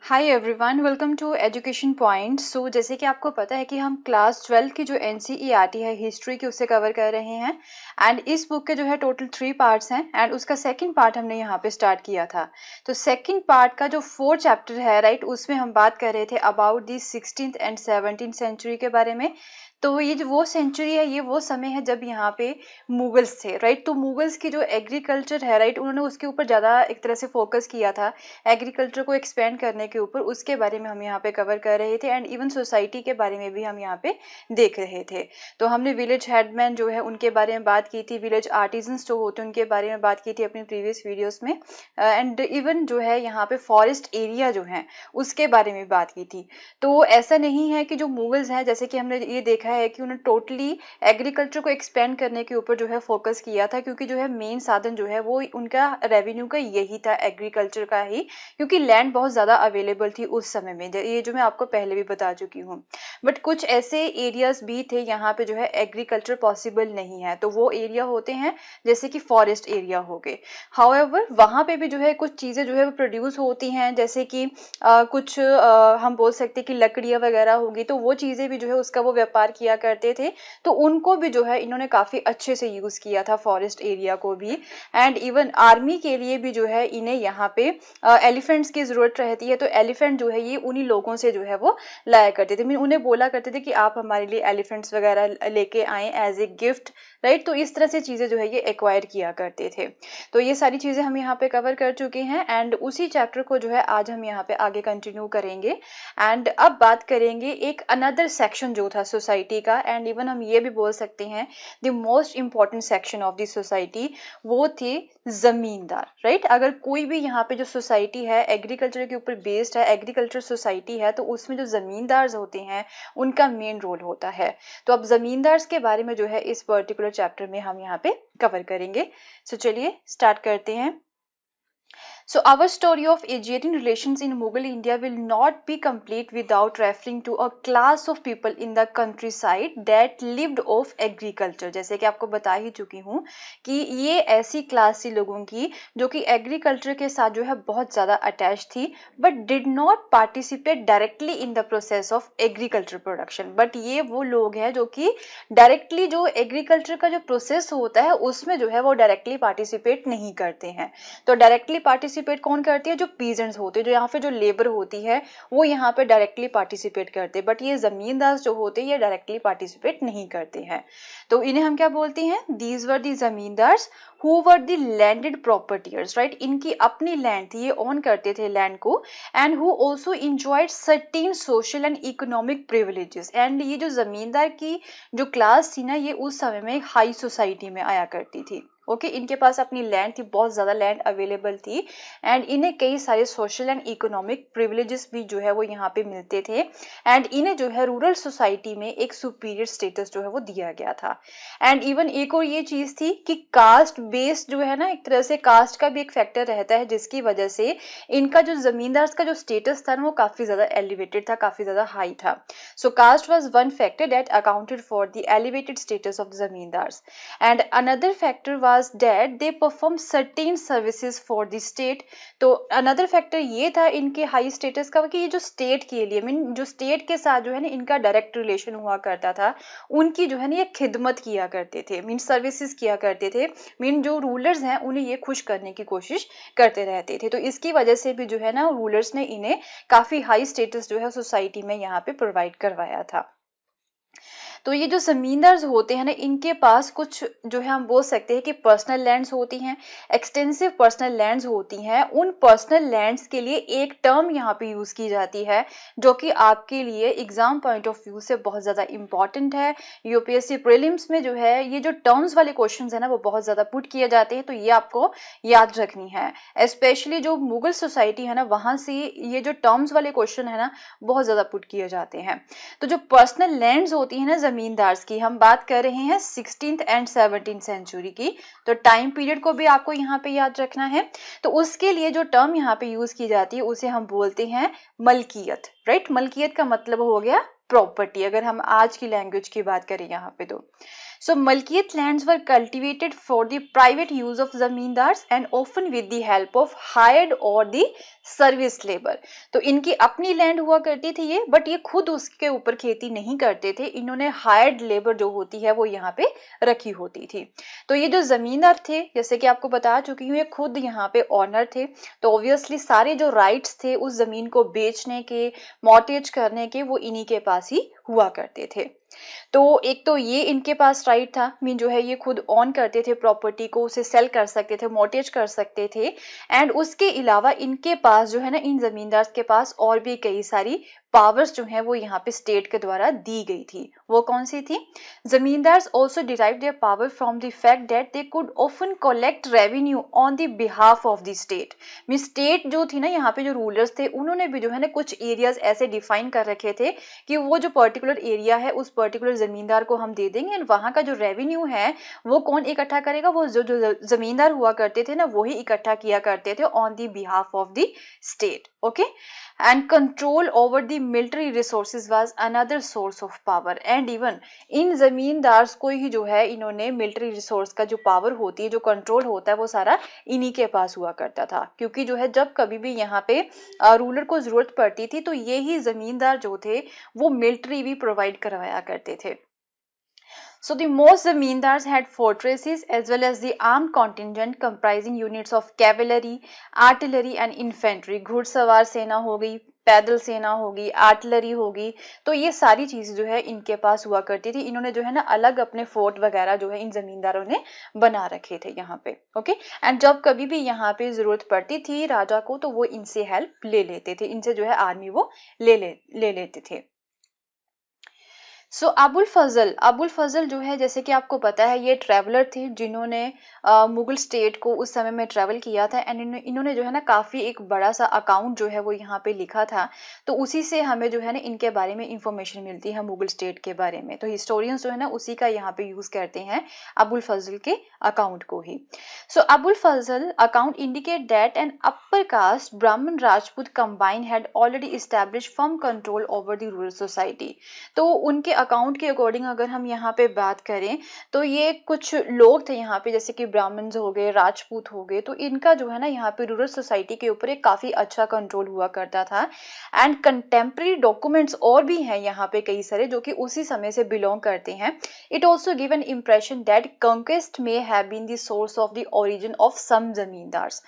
Hi everyone, welcome to education point. So जैसे कि आपको पता है कि हम क्लास 12 की जो एनसीईआरटी है हिस्ट्री की, उसे कवर कर रहे हैं। एंड इस बुक के जो है टोटल 3 पार्ट्स हैं एंड उसका सेकंड पार्ट हमने यहाँ पे स्टार्ट किया था। तो सेकंड पार्ट का जो 4th चैप्टर है राइट, उसमें हम बात कर रहे थे about the 16th and 17th century के बारे में। तो ये जो वो सेंचुरी है, ये वो समय है जब यहाँ पे मुगल्स थे राइट। तो मुगल्स की जो एग्रीकल्चर है राइट, उन्होंने उसके ऊपर ज़्यादा एक तरह से फोकस किया था, एग्रीकल्चर को एक्सपेंड करने के ऊपर। उसके बारे में हम यहाँ पे कवर कर रहे थे एंड इवन सोसाइटी के बारे में भी हम यहाँ पे देख रहे थे। तो हमने विलेज हेडमैन जो है उनके बारे में बात की थी, विलेज आर्टिजन्स जो होते हैं उनके बारे में बात की थी अपनी प्रीवियस वीडियोस में। एंड इवन जो है यहाँ पे फॉरेस्ट एरिया जो है उसके बारे में बात की थी। तो ऐसा नहीं है कि जो मुगल्स हैं, जैसे कि हमने ये देखा है कि उन्होंने टोटली एग्रीकल्चर को एक्सपेंड करने के ऊपर जो है फोकस किया था, क्योंकि जो है मेन साधन जो है वो उनका रेवेन्यू का यही था, एग्रीकल्चर का ही, क्योंकि लैंड बहुत ज़्यादा अवेलेबल थी उस समय में, ये जो मैं आपको पहले भी बता चुकी हूँ। बट कुछ ऐसे एरियाज भी थे यहाँ पे जो है एग्रीकल्चर पॉसिबल नहीं है, तो वो एरिया होते हैं जैसे कि फॉरेस्ट एरिया हो गए। हाउएवर वहाँ पे भी जो है कुछ चीज़ें जो है वो प्रोड्यूस होती हैं, जैसे कि कुछ हम बोल सकते हैं कि लकड़ियाँ वगैरह होगी, तो वो चीज़ें भी जो है उसका वो व्यापार किया करते थे। तो उनको भी जो है इन्होंने काफ़ी अच्छे से यूज़ किया था, फॉरेस्ट एरिया को भी। एंड इवन आर्मी के लिए भी जो है इन्हें यहाँ पे एलिफेंट्स की जरूरत रहती है, तो एलिफेंट जो है ये उन्हीं लोगों से जो है वो लाया करते थे। मीन उन्हें बोला करते थे कि आप हमारे लिए एलिफेंट्स वगैरह लेके आए एज ए गिफ्ट राइट। तो इस तरह से चीज़ें जो है ये एक्वायर किया करते थे। तो ये सारी चीज़ें हम यहाँ पे कवर कर चुके हैं एंड उसी चैप्टर को जो है आज हम यहाँ पे आगे कंटिन्यू करेंगे। एंड अब बात करेंगे एक अनदर सेक्शन जो था सोसाइटी का, एंड इवन हम ये भी बोल सकते हैं the most important section of the society, वो थे जमींदार राइट। अगर कोई भी यहाँ पे जो सोसाइटी है एग्रीकल्चर के ऊपर बेस्ड है, एग्रीकल्चर सोसाइटी है, तो उसमें जो जमींदार होते हैं उनका मेन रोल होता है। तो अब जमींदार्स के बारे में जो है इस पर्टिकुलर चैप्टर में हम यहाँ पे कवर करेंगे। सो चलिए स्टार्ट करते हैं। So our story of Asiatic relations in Mughal India will not be complete without referring to a class of people in the countryside that lived off agriculture। जैसे कि आपको बता ही चुकी हूँ कि ये ऐसी क्लास थी लोगों की जो कि एग्रीकल्चर के साथ जो है बहुत ज़्यादा अटैच थी, but did not participate directly in the process of agriculture production. But ये वो लोग हैं जो कि डायरेक्टली जो एग्रीकल्चर का जो प्रोसेस होता है उसमें जो है वो डायरेक्टली पार्टिसिपेट नहीं करते हैं। तो डायरेक्टली पार्टिसिपेट कौन करती है? जो पीजेंट्स होते हैं, जो यहाँ पे जो लेबर होती है वो यहाँ पे डायरेक्टली पार्टिसिपेट करते हैं। बट ये जमींदार जो होते हैं ये डायरेक्टली पार्टिसिपेट नहीं करते हैं। तो इन्हें हम क्या बोलते हैं? These were the zamindars who were the landed properties right. इनकी अपनी लैंड थी, ये ओन करते थे लैंड को, and who also enjoyed certain social and economic privileges. And ये जो जमींदार की जो क्लास थी ना, ये उस समय में हाई सोसाइटी में आया करती थी। ओके, इनके पास अपनी लैंड थी, बहुत ज़्यादा लैंड अवेलेबल थी, एंड इन्हें कई सारे सोशल एंड इकोनॉमिक प्रिविलेजेस भी जो है वो यहाँ पे मिलते थे। एंड इन्हें जो है रूरल सोसाइटी में एक सुपीरियर स्टेटस जो है वो दिया गया था। एंड इवन एक और ये चीज़ थी कि कास्ट बेस्ड जो है ना, एक तरह से कास्ट का भी एक फैक्टर रहता है, जिसकी वजह से इनका जो जमींदार का जो स्टेटस था ना वो काफ़ी ज़्यादा एलिवेटेड था, काफ़ी ज़्यादा हाई था। So caste was one factor that accounted for the elevated status of zamindars. And another factor was that they perform certain services for the state। तो अनदर फैक्टर ये था इनके हाई स्टेटस का कि ये जो स्टेट के लिए, मीन जो स्टेट के साथ जो है ना इनका डायरेक्ट रिलेशन हुआ करता था, उनकी जो है ना ये खिदमत किया करते थे, मीन सर्विसेज किया करते थे, मीन जो रूलर्स हैं उन्हें ये खुश करने की कोशिश करते रहते थे। तो इसकी वजह से भी जो है ना रूलर्स ने इन्हें काफी हाई स्टेटस जो है सोसाइटी में यहाँ पे प्रोवाइड करवाया था। तो ये जो जमींदार होते हैं ना, इनके पास कुछ जो है हम बोल सकते हैं कि पर्सनल लैंड्स होती हैं, एक्सटेंसिव पर्सनल लैंड्स होती हैं। उन पर्सनल लैंड्स के लिए एक टर्म यहाँ पे यूज की जाती है जो कि आपके लिए एग्जाम पॉइंट ऑफ व्यू से बहुत ज्यादा इंपॉर्टेंट है। यूपीएससी प्रीलिम्स में जो है ये जो टर्म्स वाले क्वेश्चन है ना वो बहुत ज्यादा पुट किए जाते हैं, तो ये आपको याद रखनी है। स्पेशली जो मुगल सोसाइटी है ना, वहां से ये जो टर्म्स वाले क्वेश्चन है ना बहुत ज्यादा पुट किए जाते हैं। तो जो पर्सनल लैंड्स होती है ना जमींदार्स की, हम बात कर रहे हैं 16th एंड 17th सेंचुरी की, तो टाइम पीरियड को भी आपको यहाँ पे याद रखना है। तो उसके लिए जो टर्म यहाँ पे यूज की जाती है उसे हम बोलते हैं मलकियत राइट। मलकियत का मतलब हो गया प्रॉपर्टी, अगर हम आज की लैंग्वेज की बात करें यहाँ पे। तो So Malkiyat lands were cultivated for the private use of zamindars and often with the help of hired or the service labour. तो इनकी अपनी लैंड हुआ करती थी ये, बट ये खुद उसके ऊपर खेती नहीं करते थे, इन्होंने हायर्ड लेबर जो होती है वो यहाँ पे रखी होती थी। तो ये जो जमींदार थे, जैसे कि आपको बता चुकी हूँ, ये खुद यहाँ पे ऑनर थे, तो ऑब्वियसली सारे जो राइट्स थे उस जमीन को बेचने के, मॉर्टेज करने के, वो इन्हीं के पास ही हुआ करते थे। तो एक तो ये इनके पास राइट था, मीन जो है ये खुद ऑन करते थे प्रॉपर्टी को, उसे सेल कर सकते थे, मॉर्टेज कर सकते थे। एंड उसके अलावा इनके पास जो है ना, इन जमींदार के पास और भी कई सारी पावर्स जो है वो यहाँ पे स्टेट के द्वारा दी गई थी। वो कौन सी थी? Zamindars also derive their power from the fact that they could often collect revenue on the behalf of the state. Mean state जो थी ना, यहाँ पे जो रूलर्स थे उन्होंने भी जो है ना कुछ एरियाज ऐसे डिफाइन कर रखे थे कि वो जो पर्टिकुलर एरिया है उस पर्टिकुलर जमींदार को हम दे देंगे, एंड वहां का जो रेवेन्यू है वो कौन इकट्ठा करेगा? वो जो जमींदार हुआ करते थे ना, वो ही इकट्ठा किया करते थे on the behalf of the state. Okay, and control over the military resources was another source of power, and even इन जमींदार्स को ही जो है इन्होंने मिलिट्री रिसोर्स का जो पावर होती है, जो कंट्रोल होता है, वो सारा इन्हीं के पास हुआ करता था। क्योंकि जो है जब कभी भी यहाँ पे रूलर को जरूरत पड़ती थी तो ये ही जमींदार जो थे वो मिलिट्री भी प्रोवाइड करवाया करते थे। So the most zamindars had fortresses as well as the armed contingent comprising units of cavalry, artillery and infantry। घुड़सवार सेना हो गई, पैदल सेना होगी, आर्टिलरी होगी, तो ये सारी चीजें जो है इनके पास हुआ करती थी। इन्होंने जो है ना अलग अपने फोर्ट वगैरह जो है इन जमींदारों ने बना रखे थे यहाँ पे। ओके, एंड जब कभी भी यहाँ पे जरूरत पड़ती थी राजा को तो वो इनसे हेल्प ले लेते थे, इनसे जो है आर्मी वो ले लेते थे। सो अबुल फजल जो है, जैसे कि आपको पता है, ये ट्रैवलर थे जिन्होंने मुगल स्टेट को उस समय में ट्रैवल किया था, एंड इन्होंने जो है ना काफ़ी एक बड़ा सा अकाउंट जो है वो यहाँ पे लिखा था। तो उसी से हमें जो है ना इनके बारे में इंफॉर्मेशन मिलती है मुगल स्टेट के बारे में। तो हिस्टोरियंस जो है ना उसी का यहाँ पे यूज़ करते हैं अबुल फजल के अकाउंट को ही। So Abul Fazl account indicate that an upper caste Brahmin Rajput combine had already establish firm control over the rural society. तो उनके अकाउंट के अकॉर्डिंग अगर हम यहाँ पे बात करें तो ये कुछ लोग थे यहाँ पे, जैसे कि ब्राह्मण्स हो गए, राजपूत हो गए, तो इनका जो है ना यहाँ पे रूरल सोसाइटी के ऊपर एक काफी अच्छा कंट्रोल हुआ करता था। एंड कंटेम्प्रेरी डॉक्यूमेंट्स और भी हैं यहाँ पे कई सारे जो कि उसी समय से बिलोंग करते हैं। It also give an impression that conquest may have been the source of the origin of some zamindars.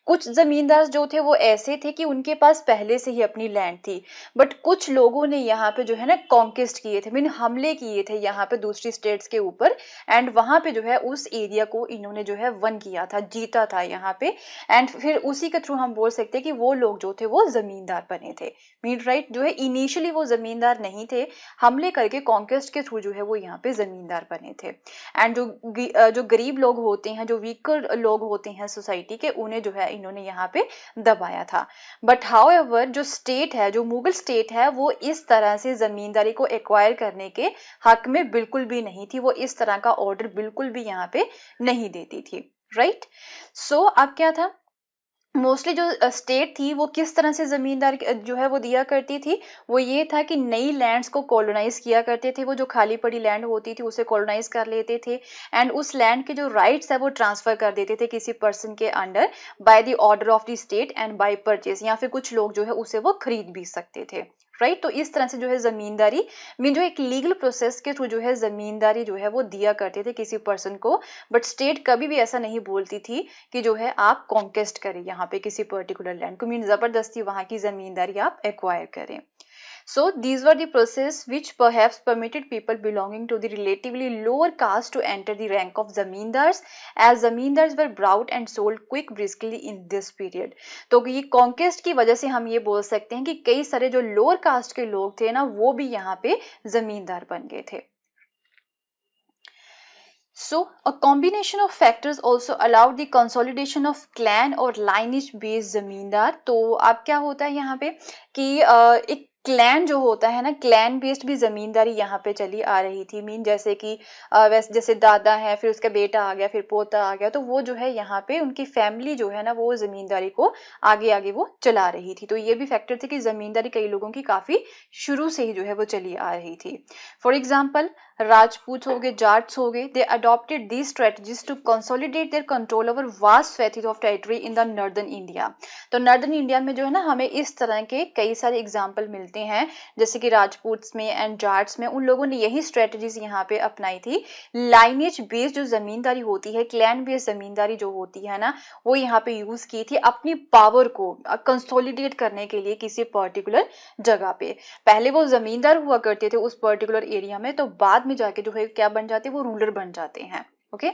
कुछ जमींदार जो थे वो ऐसे थे कि उनके पास पहले से ही अपनी लैंड थी, बट कुछ लोगों ने यहाँ पे जो है ना कॉन्क्वेस्ट किए थे, मीन हमले किए थे यहाँ पे दूसरी स्टेट्स के ऊपर, एंड वहां पे जो है उस एरिया को इन्होंने जो है वन किया था, जीता था यहाँ पे। एंड फिर उसी के थ्रू हम बोल सकते हैं कि वो लोग जो थे वो जमींदार बने थे। मीन राइट, जो है इनिशियली वो जमींदार नहीं थे, हमले करके कॉन्क्वेस्ट के थ्रू जो है वो यहाँ पे जमींदार बने थे। एंड जो गरीब लोग होते हैं, जो वीकर लोग होते हैं सोसाइटी के, उन्हें जो है इन्होंने यहाँ पे दबाया था। बट हाउएवर जो स्टेट है, जो मुगल स्टेट है, वो इस तरह से जमींदारी को एक्वायर करने के हक में बिल्कुल भी नहीं थी, वो इस तरह का ऑर्डर बिल्कुल भी यहाँ पे नहीं देती थी। राइट, सो अब क्या था, मोस्टली जो स्टेट थी वो किस तरह से जमींदार जो है वो दिया करती थी, वो ये था कि नई लैंड्स को कॉलोनाइज किया करते थे। वो जो खाली पड़ी लैंड होती थी उसे कॉलोनाइज कर लेते थे, एंड उस लैंड के जो राइट्स है वो ट्रांसफर कर देते थे किसी पर्सन के under by the order of the state and by purchase, या फिर कुछ लोग जो है उसे वो खरीद भी सकते थे। राइट, तो इस तरह से जो है जमींदारी मीन जो एक लीगल प्रोसेस के थ्रू जो है जमींदारी जो है वो दिया करते थे किसी पर्सन को। बट स्टेट कभी भी ऐसा नहीं बोलती थी कि जो है आप कॉन्क्वेस्ट करें यहाँ पे किसी पर्टिकुलर लैंड को, मीन जबरदस्ती वहां की जमींदारी आप एक्वायर करें। So these were the process which perhaps permitted people belonging to the relatively lower caste to enter the rank of zamindars, as zamindars were bought and sold quick briskly in this period। तो ये conquest की वजह से हम ये बोल सकते हैं कि कई सारे जो लोअर कास्ट के लोग थे ना वो भी यहाँ पे जमींदार बन गए थे। So a combination of factors also allowed the consolidation of clan और lineage based जमींदार। तो अब क्या होता है यहाँ पे कि एक क्लैन जो होता है ना, क्लैन बेस्ड भी जमींदारी यहाँ पे चली आ रही थी। मीन जैसे कि वैसे जैसे दादा है, फिर उसका बेटा आ गया, फिर पोता आ गया, तो वो जो है यहाँ पे उनकी फैमिली जो है ना वो जमींदारी को आगे आगे वो चला रही थी। तो ये भी फैक्टर थे कि जमींदारी कई लोगों की काफी शुरू से ही जो है वो चली आ रही थी। फॉर एग्जाम्पल राजपूत हो गए, जाट्स हो गए, they adopted these strategies to consolidate their control over vast swathes of territory in the northern India. तो नॉर्दर्न इंडिया में जो है ना हमें इस तरह के कई सारे एग्जाम्पल मिलते हैं, जैसे कि राजपूत्स में एंड जाट्स में उन लोगों ने यही स्ट्रेटजीज यहाँ पे अपनाई थी। लाइनेज बेस्ड जो जमींदारी होती है, क्लैन बेस्ड जमींदारी जो होती है ना, वो यहाँ पे यूज की थी अपनी पावर को कंसोलिडेट करने के लिए किसी पर्टिकुलर जगह पे। पहले वो जमींदार हुआ करते थे उस पर्टिकुलर एरिया में, तो बाद में जाके जो है क्या बन जाते हैं, वो रूलर बन जाते हैं। Okay,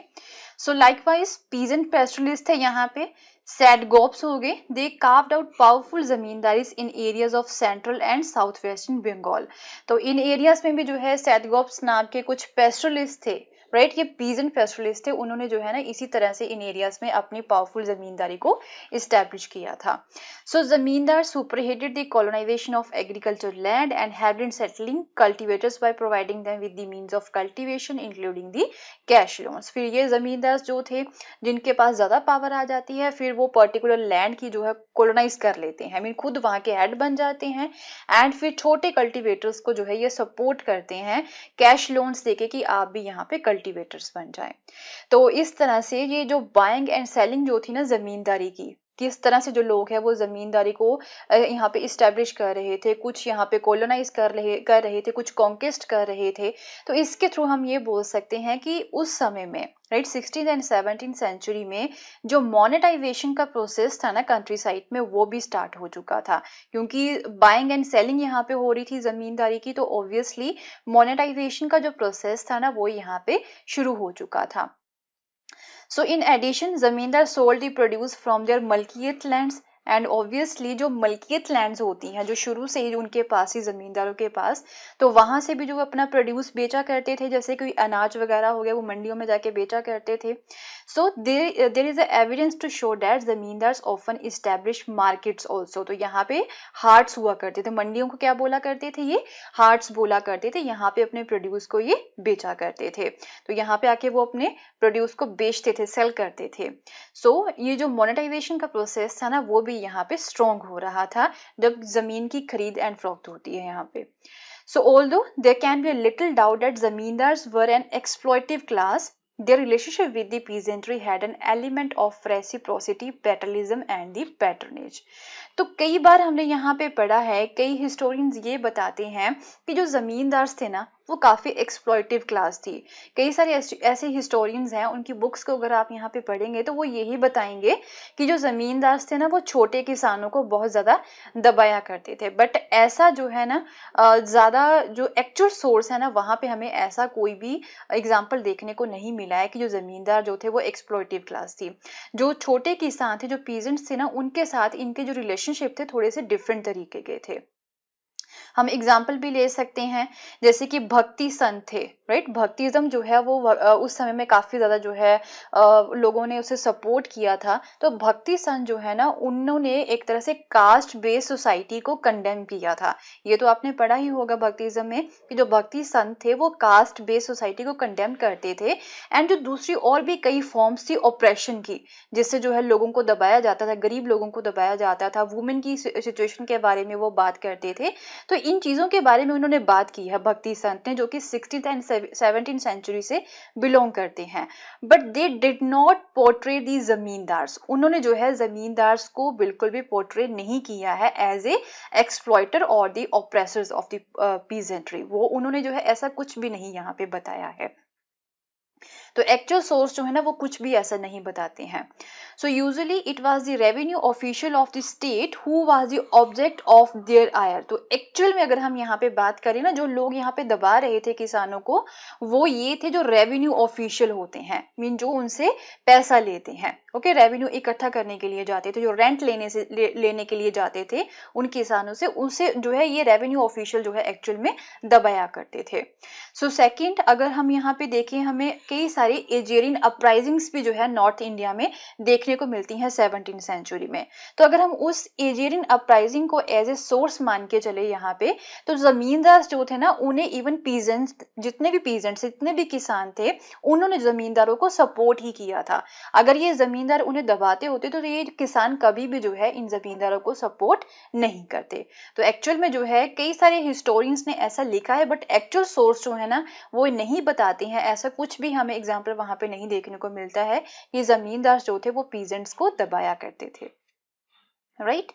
so likewise peasant pastoralists थे यहाँ पे। सैडगोप्स हो गए, they carved out powerful zamindaris in areas of central and south western Bengal. तो इन एरियाज में भी जो है सैडगोप्स नाम के कुछ पेस्टोरलिस्ट थे, राइट, ये पीजेंट पेस्टोरलिस्ट थे। उन्होंने जो है ना इसी तरह से इन एरियाज में अपनी पावरफुल जमींदारी को इस्टेब्लिश किया था। So zamindar spearheaded the colonisation of agriculture land and have been settling cultivators by providing them with the means of cultivation including the cash loans. फिर ये जमींदार जो थे जिनके पास ज्यादा पावर आ जाती है, फिर वो पर्टिकुलर लैंड की जो है कॉलोनाइज कर लेते हैं, मीन खुद वहां के हेड बन जाते हैं, एंड फिर छोटे कल्टीवेटर्स को जो है ये सपोर्ट करते हैं कैश लोन्स देके कि आप भी यहाँ पे कल्टीवेटर्स बन जाएं। तो इस तरह से ये जो बाइंग एंड सेलिंग जो थी ना जमींदारी की, किस तरह से जो लोग हैं वो जमींदारी को यहाँ पे इस्टेब्लिश कर रहे थे, कुछ यहाँ पे कॉलोनाइज कर रहे थे, कुछ कॉन्केस्ट कर रहे थे। तो इसके थ्रू हम ये बोल सकते हैं कि उस समय में, right, 16th and 17th century में जो मोनेटाइजेशन का प्रोसेस था ना कंट्री साइड में, वो भी स्टार्ट हो चुका था, क्योंकि बाइंग एंड सेलिंग यहाँ पे हो रही थी जमींदारी की, तो ऑब्वियसली मोनेटाइजेशन का जो प्रोसेस था ना वो यहाँ पे शुरू हो चुका था। So in addition, zamindar sold the produce from their malkiyat lands, and obviously जो मलकियत लैंड्स होती हैं, जो शुरू से ही उनके पास ही जमींदारों के पास, तो वहां से भी जो अपना प्रोड्यूस बेचा करते थे, जैसे कोई अनाज वगैरह हो गया वो मंडियों में जाके बेचा करते थे। So there is evidence to show that zamindars often establish markets also. तो यहाँ पे हार्ट्स हुआ करते थे, मंडियों को क्या बोला करते थे, ये हार्ट्स बोला करते थे, यहाँ पे अपने प्रोड्यूस को ये बेचा करते थे। तो यहाँ पे आके वो अपने प्रोड्यूस को बेचते थे, सेल करते थे। सो ये जो मोनेटाइजेशन का प्रोसेस था ना वो भी यहाँ पे स्ट्रॉन्ग हो रहा था जब जमीन की खरीद एंड फरोख्त होती है यहाँ पे। So although there can be a little doubt that zamindars were an exploitive class, their relationship with the peasantry had an element of reciprocity, paternalism and the patronage. तो कई बार हमने यहाँ पे पढ़ा है, कई हिस्टोरियंस ये बताते हैं कि जो जमींदार थे ना वो काफी एक्सप्लॉइटिव क्लास थी। कई सारे ऐसे हिस्टोरियंस हैं, उनकी बुक्स को अगर आप यहाँ पे पढ़ेंगे तो वो यही बताएंगे कि जो जमींदार थे ना वो छोटे किसानों को बहुत ज्यादा दबाया करते थे। बट ऐसा जो है ना ज्यादा जो एक्चुअल सोर्स है ना वहां पे हमें ऐसा कोई भी एग्जाम्पल देखने को नहीं मिला है कि जो जमींदार जो थे वो एक्सप्लॉइटिव क्लास थी। जो छोटे किसान थे, जो पीजेंट्स थे ना, उनके साथ इनके जो रिलेशनशिप थे थोड़े से डिफरेंट तरीके के थे। हम एग्जाम्पल भी ले सकते हैं, जैसे कि भक्ति संत थे, राइट, भक्तिज्म जो है वो उस समय में काफी ज्यादा जो है लोगों ने उसे सपोर्ट किया था। तो भक्ति संत जो है ना उन्होंने एक तरह से कास्ट बेस्ड सोसाइटी को कंडेम किया था। ये तो आपने पढ़ा ही होगा भक्तिज्म में कि जो भक्ति संत थे वो कास्ट बेस्ड सोसाइटी को कंडेम करते थे, एंड जो दूसरी और भी कई फॉर्म्स थी ऑपरेशन की, जिससे जो है लोगों को दबाया जाता था, गरीब लोगों को दबाया जाता था, वुमेन की सिचुएशन के बारे में वो बात करते थे। तो इन चीजों के बारे में उन्होंने बात की है भक्ति संत ने, जो कि 16th एंड 17th सेंचुरी से बिलोंग करते हैं। But they did not portray the zamindars, उन्होंने जो है जमींदार्स को बिल्कुल भी पोर्ट्रे नहीं किया है एज ए एक्सप्लॉइटर और दी ऑप्रेसर्स ऑफ द पीजेंट्री। वो उन्होंने जो है ऐसा कुछ भी नहीं यहाँ पे बताया है। तो एक्चुअल सोर्स जो है ना वो कुछ भी ऐसा नहीं बताते हैं। So usually it was the revenue official of the state who was the object of their ire. तो एक्चुअल में अगर हम यहाँ पे बात करें ना, जो लोग यहाँ पे दबा रहे थे किसानों को, वो ये थे जो रेवेन्यू ऑफिशियल होते हैं, मीन जो उनसे पैसा लेते हैं। ओके, रेवेन्यू इकट्ठा करने के लिए जाते थे, जो रेंट लेने के लिए जाते थे उन किसानों से, उनसे जो है ये रेवेन्यू ऑफिशियल जो है एक्चुअल में दबाया करते थे। सो सेकंड, अगर हम यहाँ पे देखें, हमें कई सारी एजेरियन अपराइजिंग्स भी जो है नॉर्थ इंडिया में देखने को मिलती हैं 17th सेंचुरी में। तो अगर हम उस एजेरियन अपराइजिंग को एज ए सोर्स मान के चले यहाँ पे, तो जमींदार जो थे ना, उन्हें इवन पीजेंट्स, जितने भी किसान थे, उन्होंने जमींदारों को सपोर्ट ही किया था। अगर ये जमींदार उन्हें दबाते होते तो ये किसान कभी भी जो है इन जमींदारों को सपोर्ट नहीं करते। तो एक्चुअल में जो है कई सारे हिस्टोरियंस ने ऐसा लिखा है, बट एक्चुअल सोर्स जो है ना वो नहीं बताते हैं। ऐसा कुछ भी हमें एग्जाम्पल वहां पे नहीं देखने को मिलता है कि जमींदार जो थे वो पीजेंट्स को दबाया करते थे। राइट।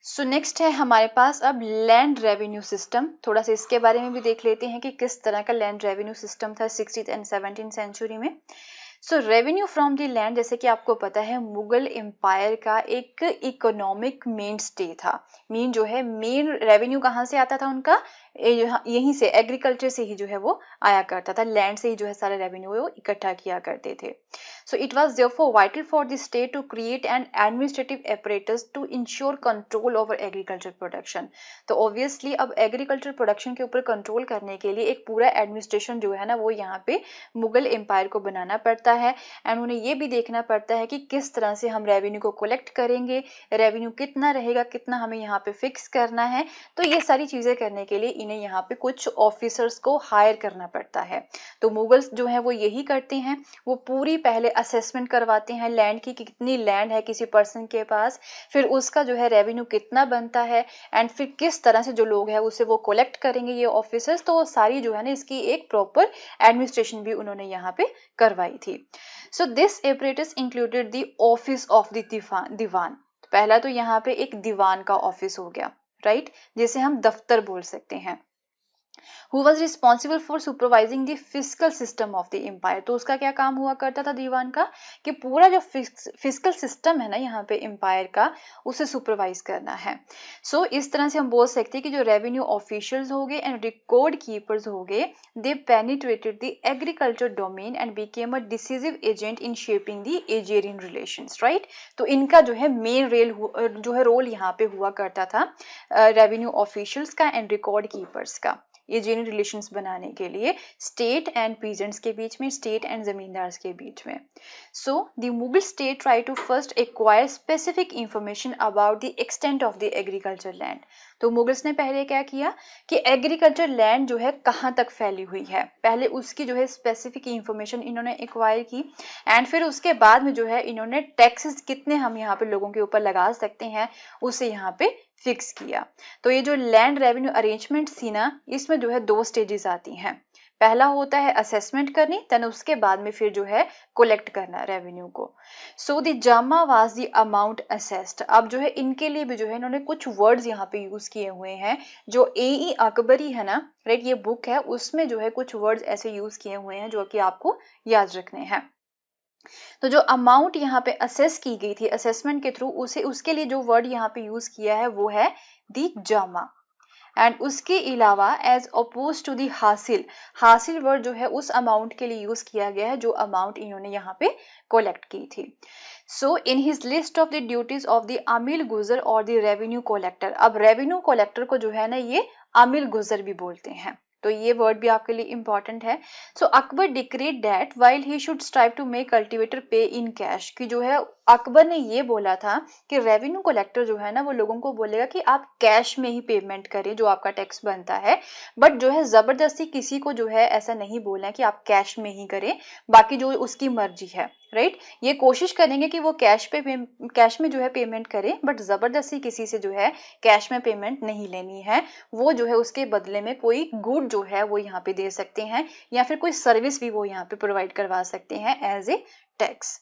सो नेक्स्ट है हमारे पास अब लैंड रेवेन्यू सिस्टम। थोड़ा सा इसके बारे में भी देख लेते हैं कि किस तरह का लैंड रेवेन्यू सिस्टम था 16th एंड 17th सेंचुरी में। सो रेवेन्यू फ्रॉम द लैंड, जैसे कि आपको पता है, मुगल एम्पायर का एक इकोनॉमिक मेन स्टे था। मेन जो है मेन रेवेन्यू कहाँ से आता था उनका, यहीं से, एग्रीकल्चर से ही जो है वो आया करता था। लैंड से ही जो है सारा रेवेन्यू वो इकट्ठा किया करते थे। So it was therefore vital for the state to create an administrative apparatus to ensure control over agriculture production. तो ऑब्वियसली अब एग्रीकल्चर प्रोडक्शन के ऊपर कंट्रोल करने के लिए एक पूरा एडमिनिस्ट्रेशन जो है ना वो यहाँ पे मुगल एम्पायर को बनाना पड़ता है। एंड उन्हें ये भी देखना पड़ता है कि किस तरह से हम रेवेन्यू को कलेक्ट करेंगे, रेवेन्यू कितना रहेगा, कितना हमें यहाँ पे फिक्स करना है। तो ये सारी चीजें करने के लिए इन्हें यहाँ पे कुछ ऑफिसर्स को हायर करना पड़ता है। तो मुगल्स जो है वो यही करते हैं, वो पूरी पहले असेसमेंट करवाते हैं लैंड की कि कितनी लैंड है किसी पर्सन के पास, फिर उसका जो है रेवेन्यू कितना बनता है, एंड फिर किस तरह से जो लोग हैं उसे वो कलेक्ट करेंगे ये ऑफिसर्स। तो वो सारी जो है ना इसकी एक प्रॉपर एडमिनिस्ट्रेशन भी उन्होंने यहाँ पे करवाई थी। So this apparatus included the office of the diwan. पहला तो यहाँ पे एक दीवान का ऑफिस हो गया, राइट, जिसे हम दफ्तर बोल सकते हैं। Who was responsible for supervising the fiscal system of the empire। तो उसका क्या काम हुआ करता था दीवान का, कि पूरा जो फिजिकल सिस्टम है ना यहाँ पे एम्पायर का, उसे सुपरवाइज करना है। सो इस तरह से हम बोल सकते हैं कि जो रेवेन्यू ऑफिशियल्स हो गए एंड रिकॉर्ड कीपर्स हो गए, they penetrated the agriculture domain and became a decisive agent in shaping the agrarian relations. Right. तो इनका जो है मेन जो है रोल यहाँ पे हुआ करता था रेवेन्यू ऑफिशियल्स का एंड रिकॉर्ड कीपर्स का, एजेरियन रिलेशंस बनाने के लिए स्टेट एंड पीजेंट्स के बीच में, स्टेट एंड जमींदार्स के बीच में। So the Mughal state try to first acquire specific information about the extent of the agriculture land. तो मुगल्स ने पहले क्या किया कि एग्रीकल्चर लैंड जो है कहाँ तक फैली हुई है, पहले उसकी जो है स्पेसिफिक इंफॉर्मेशन इन्होंने एक्वायर की, एंड फिर उसके बाद में जो है इन्होंने टैक्सेस कितने हम यहाँ पे लोगों के ऊपर लगा सकते हैं उसे यहाँ पे फिक्स किया। तो ये जो लैंड रेवेन्यू अरेंजमेंट थी ना, इसमें जो है 2 स्टेजेस आती हैं। पहला होता है असेसमेंट करनी, देन उसके बाद में फिर जो है कलेक्ट करना रेवेन्यू को। So the Jama was the amount assessed. अब जो है इनके लिए भी जो है इन्होंने कुछ वर्ड्स यहाँ पे यूज किए हुए हैं। जो ए अकबरी है ना, राइट, ये बुक है, उसमें जो है कुछ वर्ड्स ऐसे यूज किए हुए हैं जो कि आपको याद रखने हैं। तो जो अमाउंट यहाँ पे असेस की गई थी असेसमेंट के थ्रू, उसे उसके लिए जो वर्ड यहाँ पे यूज किया है वो है दी जामा। एंड उसके अलावा एज अपोज टू दी हासिल, हासिल वर्ड जो है उस अमाउंट के लिए यूज किया गया है जो अमाउंट इन्होंने यहाँ पे कलेक्ट की थी। So in his list of the duties of the amil guzar और द रेवेन्यू कलेक्टर। अब रेवेन्यू कलेक्टर को जो है ना ये अमील गुजर भी बोलते हैं, तो ये वर्ड भी आपके लिए इंपॉर्टेंट है। So Akbar decreed that while he should strive to make cultivator pay in cash, कि जो है अकबर ने ये बोला था कि रेवेन्यू कलेक्टर जो है ना वो लोगों को बोलेगा कि आप कैश में ही पेमेंट करें जो आपका टैक्स बनता है, बट जो है जबरदस्ती किसी को जो है ऐसा नहीं बोलना कि आप कैश में ही करें, बाकी जो उसकी मर्जी है। राइट, ये कोशिश करेंगे कि वो कैश में जो है पेमेंट करें, बट जबरदस्ती किसी से जो है कैश में पेमेंट नहीं लेनी है। वो जो है उसके बदले में कोई गुड जो है वो यहाँ पे दे सकते हैं, या फिर कोई सर्विस भी वो यहाँ पे प्रोवाइड करवा सकते हैं as a tax.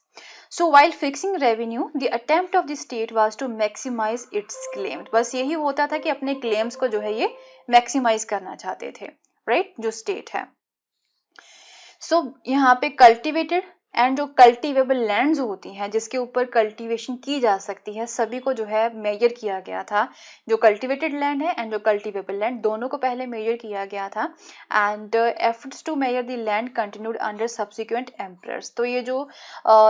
So while fixing revenue, the attempt of the state was to maximize its claim। बस यही होता था कि अपने claims को जो है ये maximize करना चाहते थे, right, जो state है। So यहाँ पे cultivated एंड जो कल्टीवेबल लैंड्स होती हैं जिसके ऊपर कल्टीवेशन की जा सकती है, सभी को जो है मेजर किया गया था। जो कल्टीवेटेड लैंड है एंड जो कल्टीवेबल लैंड, दोनों को पहले मेजर किया गया था। And efforts to measure the land continued under subsequent emperors. तो ये जो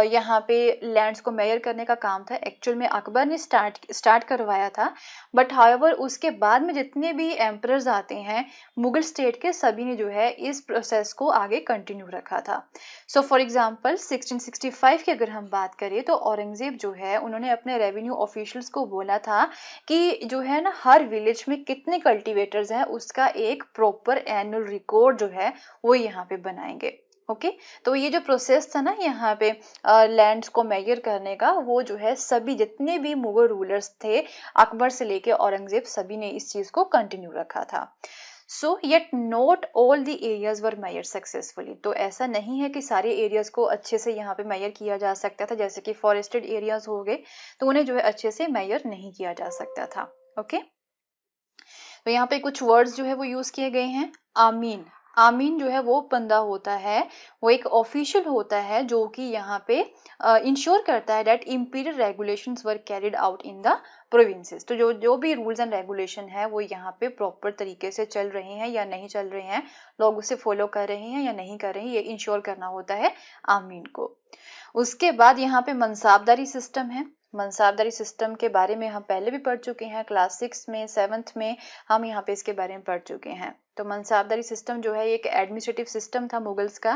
यहाँ पे लैंड्स को मेजर करने का काम था, एक्चुअल में अकबर ने स्टार्ट करवाया था। बट हाउएवर उसके बाद में जितने भी एम्परर्स आते हैं मुगल स्टेट के, सभी ने जो है इस प्रोसेस को आगे कंटिन्यू रखा था। सो फॉर एग्जाम्पल 1665 की अगर हम बात करें तो औरंगजेब जो है उन्होंने अपने रेवेन्यू ऑफिशियल्स को बोला था कि जो है ना हर विलेज में कितने कल्टीवेटर्स हैं उसका एक प्रॉपर एनुअल रिकॉर्ड जो है वो यहाँ पे बनाएंगे। ओके तो ये जो प्रोसेस था ना यहाँ पे लैंड्स को मेजर करने का, वो जो है सभी जितने भी मुगल रूलर्स थे अकबर से लेके औरंगजेब, सभी ने इस चीज को कंटिन्यू रखा था। So yet not all the areas were measured successfully. तो ऐसा नहीं है कि सारे एरियाज को अच्छे से यहाँ पे मेजर किया जा सकता था, जैसे कि फॉरेस्टेड एरियाज हो गए तो उन्हें जो है अच्छे से मेजर नहीं किया जा सकता था। ओके तो यहाँ पे कुछ वर्ड्स जो है वो यूज किए गए हैं। आमीन, आमीन जो है वो बंदा होता है, वो एक ऑफिशियल होता है जो कि यहाँ पे इंश्योर करता है that imperial regulations were carried out in the provinces. तो जो भी रूल्स एंड रेगुलेशन है वो यहाँ पे प्रॉपर तरीके से चल रहे हैं या नहीं चल रहे हैं, लोग उसे फॉलो कर रहे हैं या नहीं कर रहे हैं, ये इंश्योर करना होता है आमीन को। उसके बाद यहाँ पे मनसाबदारी सिस्टम है। मनसाबदारी सिस्टम के बारे में हम पहले भी पढ़ चुके हैं, क्लास 6 में 7th में हम यहाँ पे इसके बारे में पढ़ चुके हैं। तो मनसाबदारी सिस्टम जो है एक एडमिनिस्ट्रेटिव सिस्टम था मुगल्स का,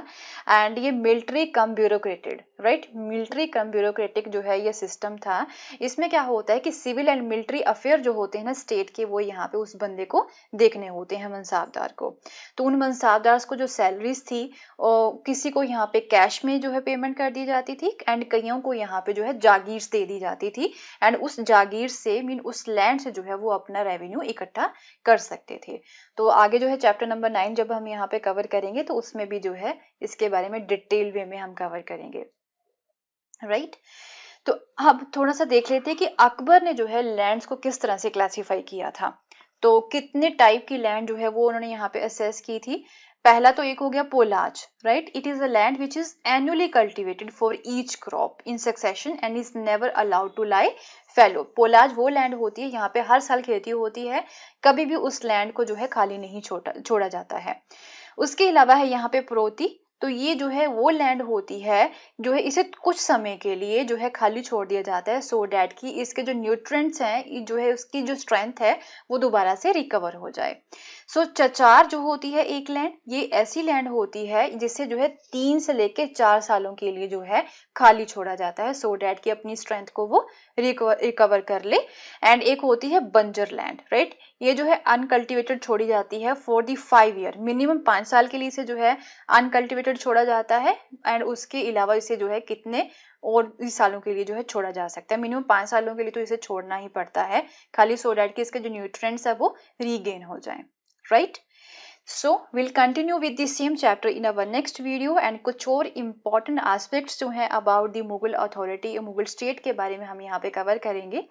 एंड ये मिलिट्री कम ब्यूरोक्रेटेड, राइट, मिलिट्री कम ब्यूरोक्रेटिक जो है ये सिस्टम था। इसमें क्या होता है कि सिविल एंड मिलिट्री अफेयर जो होते हैं ना स्टेट के, वो यहाँ पे उस बंदे को देखने होते हैं, मनसाबदार को। तो उन मनसाबदार को जो सैलरीज थी किसी को यहाँ पे कैश में जो है पेमेंट कर दी जाती थी, एंड कईयों को यहाँ पे जो है जागीर दे दी जाती थी, एंड उस जागीर से मीन उस लैंड से जो है वो अपना रेवेन्यू इकट्ठा कर सकते थे। तो आगे जो है चैप्टर नंबर 9 जब हम यहाँ पे कवर करेंगे तो उसमें भी जो है इसके बारे में डिटेल वे में हम कवर करेंगे, राइट। तो अब थोड़ा सा देख लेते हैं कि अकबर ने जो है लैंड्स को किस तरह से क्लासिफाई किया था। तो कितने टाइप की लैंड जो है वो उन्होंने यहाँ पे असेस की थी। पहला तो एक हो गया polaj, right, it is a land which is annually cultivated for each crop in succession and is never allowed to lie fallow. Polaj वो लैंड होती है यहाँ पे हर साल खेती होती है, कभी भी उस लैंड को जो है खाली नहीं छोड़ा जाता है। उसके अलावा है यहाँ पे प्रोती, तो ये जो है वो लैंड होती है जो है इसे कुछ समय के लिए जो है खाली छोड़ दिया जाता है, सो डैट कि इसके जो न्यूट्रिएंट्स हैं जो है उसकी जो स्ट्रेंथ है वो दोबारा से रिकवर हो जाए। सो चचार जो होती है एक लैंड, ये ऐसी लैंड होती है जिसे जो है 3 से लेके 4 सालों के लिए जो है खाली छोड़ा जाता है, सो डैट कि अपनी स्ट्रेंथ को वो रिकवर कर ले। एंड एक होती है बंजर लैंड, राइट, ये जो है अनकल्टिवेटेड छोड़ी जाती है फॉर दी 5 ईयर, मिनिमम 5 साल के लिए इसे जो है अनकल्टिवेटेड छोड़ा जाता है, एंड उसके अलावा इसे जो है कितने और इस सालों के लिए जो है छोड़ा जा सकता है, मिनिमम 5 सालों के लिए तो इसे छोड़ना ही पड़ता है खाली, सो डैट कि इसके जो न्यूट्रिएंट्स है वो रीगेन हो जाए, right. So we'll continue with the same chapter in our next video, and कुछ और important aspects जो हैं about the Mughal authority, Mughal state के बारे में हम यहाँ पे कवर करेंगे।